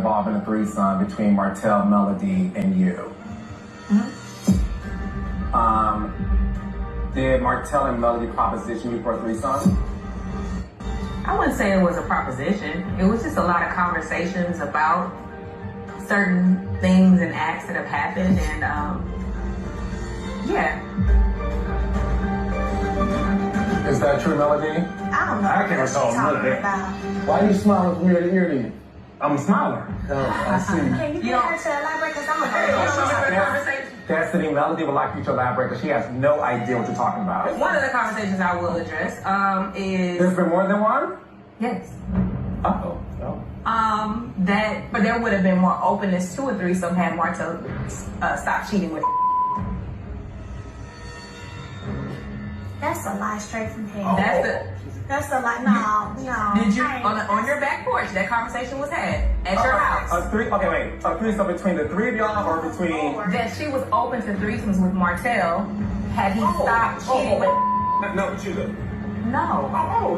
involved in a threesome between Martell, Melody, and you. Did Martell and Melody proposition you for a threesome? I wouldn't say it was a proposition. It was just a lot of conversations about certain things and acts that have happened, and yeah. Is that true, Melody? I don't know. I can't recall none of that. Why are you smiling from ear to ear then? I'm smiling. Oh, I see. Can you get her to elaborate? Because I'm a Cassidy, Melody would like you to elaborate because she has no idea what you're talking about. One of the conversations I will address is... There's been more than one? Yes. Uh-oh. But there would have been more openness to a threesome had Martell stopped cheating with. That's a lie straight from hell. That's a lie. No. Did you on your back porch? That conversation was had at your house. A threesome between the three of y'all or between? That she was open to threesomes with Martell. Had he stopped cheating with? No, with you though. No.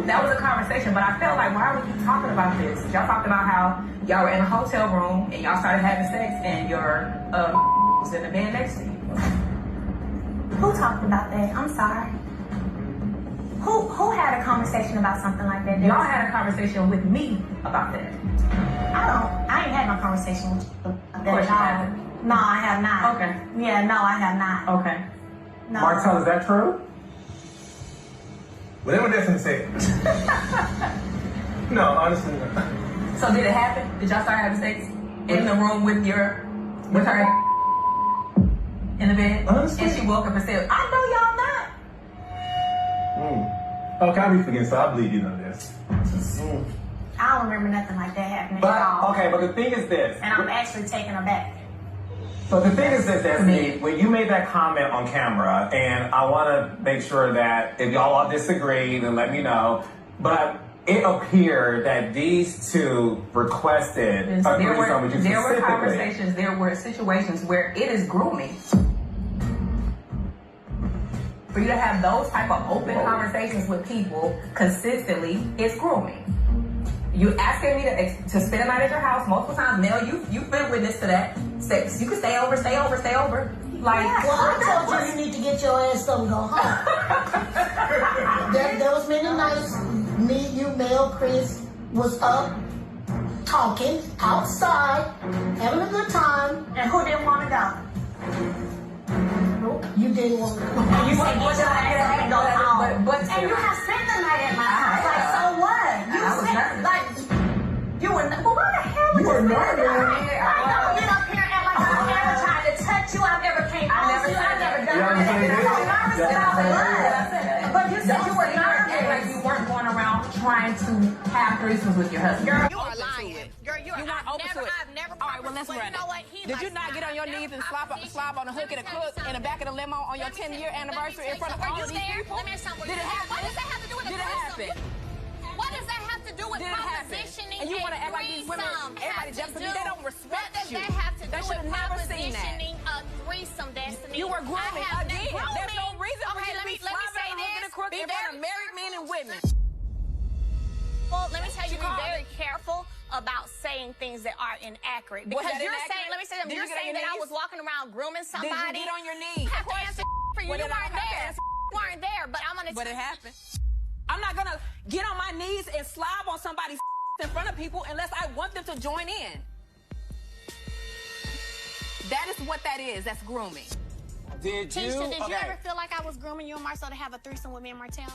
That was a conversation, but I felt like, why are we keep talking about this? Y'all talked about how y'all were in a hotel room and y'all started having sex and your was in the bed next to you. Who talked about that? I'm sorry. Who had a conversation about something like that? Y'all had a conversation with me about that. I ain't had no conversation with you about that. Of course you haven't. No, I have not. Okay. Yeah, no, I have not. Okay. No. Martell, is that true? Whatever Destiny said. No, honestly, no. So did it happen? Did y'all start having sex in the room with her in the bed? Honestly? And she woke up and said, I know y'all not. Okay, I'll be forgetting, so I believe you know this. I don't remember nothing like that happening at all. But the thing is this. And I'm actually taken aback. So the thing is this, Destiny, when you made that comment on camera, and I want to make sure that if y'all all disagree, then let me know, but it appeared that these two requested a threesome with you specifically. There were conversations, there were situations where it is grooming. For you to have those type of open conversations with people consistently, it's grooming. You asking me to spend a night at your house multiple times. Mel, you've been witness to that. You can stay over. Like, well, I told you need to get your ass something to go home. there was many nights, me, you, Mel, Chris was up talking outside, having a good time. And who didn't want to go? Nope, you didn't want to go. And you said get your ass and go home. But and you have spent the night at my house. Like, so what? You were well, why the hell was you were nervous? I don't get up here and like I never tried to touch you. I never came close to you. I never done anything. I'm nervous about what? But you said you were nervous. Like you weren't going around trying to have threesomes with your husband. Girl, you are lying. Girl, you weren't open to it. I've never. All right, well, let's run it. You know what? Did you not get on your knees and slob on a hook and a crook in the back of the limo on your 10-year anniversary in front of all these people? Let me ask you something. Did it happen? What does that have to do with the Did it happen? What does that have to do with propositioning? And you want to act like these women, everybody jumps to me, they don't respect you. What does that have to do with propositioning a threesome, Destiny? You were grooming again. There's no reason for you to be slobbing on a hook and a crook in front of married men and women. Well, let me tell you, be very careful about saying things that are inaccurate. Because you're saying, let me say that you're saying that I was walking around grooming somebody. Did you get on your knees? I have to answer for you. You weren't there. You weren't there, but I'm gonna. But it happened. I'm not gonna get on my knees and slob on somebody's in front of people unless I want them to join in. That is what that is. That's grooming. Tisha, did you ever feel like I was grooming you and Marcel to have a threesome with me and Martell?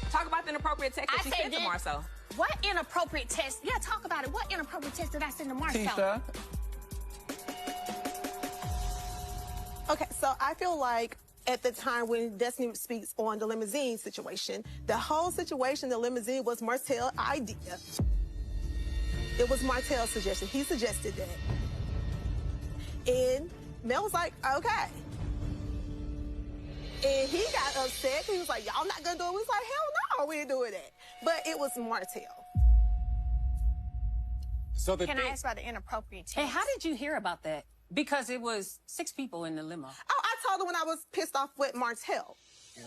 Talk about the inappropriate text that you sent to Marcel. What inappropriate text? Yeah, talk about it. What inappropriate text did I send to Marcel? Tisha. Okay, so I feel like at the time when Destiny speaks on the limousine situation, the whole situation, the limousine was Martell's idea. It was Martell's suggestion. He suggested that. And Mel was like, okay. And he got upset. He was like, y'all not gonna do it? We was like, hell no, we ain't doing that. But it was Martell. So Can I ask about the inappropriate text? Hey, how did you hear about that? Because it was 6 people in the limo. Oh, I told her when I was pissed off with Martell.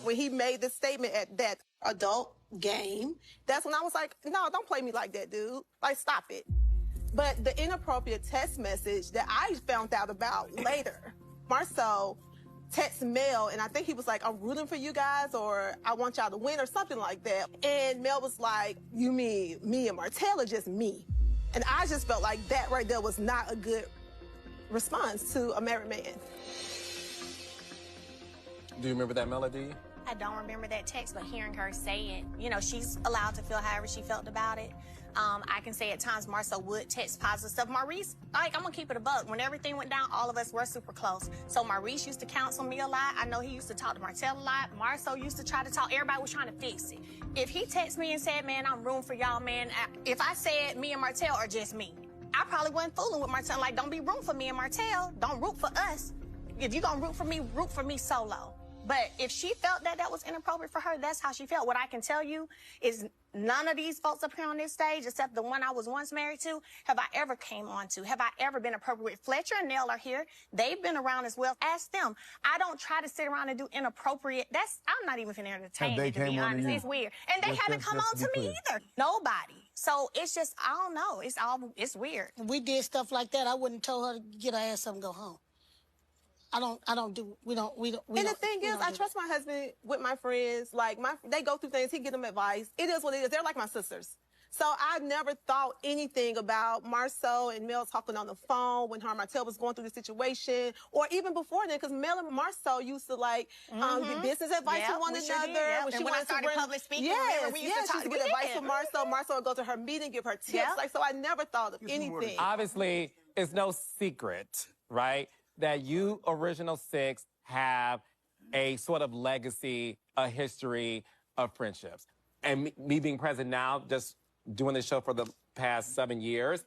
When he made the statement at that adult game, that's when I was like, no, don't play me like that, dude. Like, stop it. But the inappropriate text message that I found out about later, Marcel text Mel, and I think he was like, I'm rooting for you guys, or I want y'all to win, or something like that. And Mel was like, you mean me and Martell, or just me? And I just felt like that right there was not a good response to a married man. Do you remember that melody? I don't remember that text, but hearing her say it, you know, she's allowed to feel however she felt about it. I can say at times Marcel would text positive stuff. Maurice, like, I'm gonna keep it a buck. When everything went down, all of us were super close. So Maurice used to counsel me a lot. I know he used to talk to Martell a lot. Marcel used to try to talk. Everybody was trying to fix it. If he texted me and said, man, I'm rooting for y'all, man, if I said me and Martell or just me, I probably wasn't fooling with Martell. Like, don't be rooting for me and Martell. Don't root for us. If you're gonna root for me solo. But if she felt that that was inappropriate for her, that's how she felt. What I can tell you is none of these folks up here on this stage, except the one I was once married to, have I ever came on to. Have I ever been appropriate? Fletcher and Nell are here. They've been around as well. Ask them. I don't try to sit around and do inappropriate. I'm not even finna entertain it, to be honest. It's weird. And they haven't come on to me either. Nobody. So it's just, I don't know. It's weird. If we did stuff like that, I wouldn't tell her to get her ass up and go home. We don't. And the thing is, I trust my husband with my friends. Like, they go through things. He give them advice. It is what it is. They're like my sisters. So I never thought anything about Marcel and Mel talking on the phone when her and Martell was going through the situation, or even before then, because Mel and Marcel used to get business advice from one another. Yep. When I started public speaking, yes, we used to talk. She used to get advice from Marcel. Marcel would go to her meeting, give her tips. Yep. Like, so I never thought of anything. Obviously, it's no secret, right, that you Original Six have a sort of legacy, a history of friendships. And me being present now, just doing this show for the past 7 years,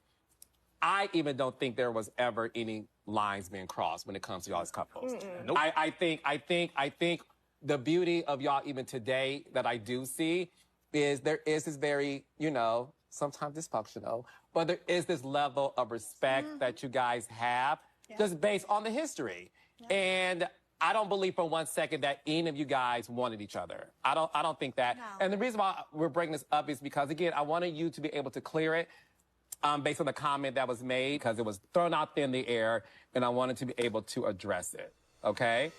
I even don't think there was ever any lines being crossed when it comes to y'all as couples. Nope. I think the beauty of y'all even today that I do see is there is this very, sometimes dysfunctional, but there is this level of respect that you guys have just based on the history. And I don't believe for 1 second that any of you guys wanted each other. I don't think that. No. And the reason why we're bringing this up is because, again, I wanted you to be able to clear it based on the comment that was made, because it was thrown out in the air, and I wanted to be able to address it, okay?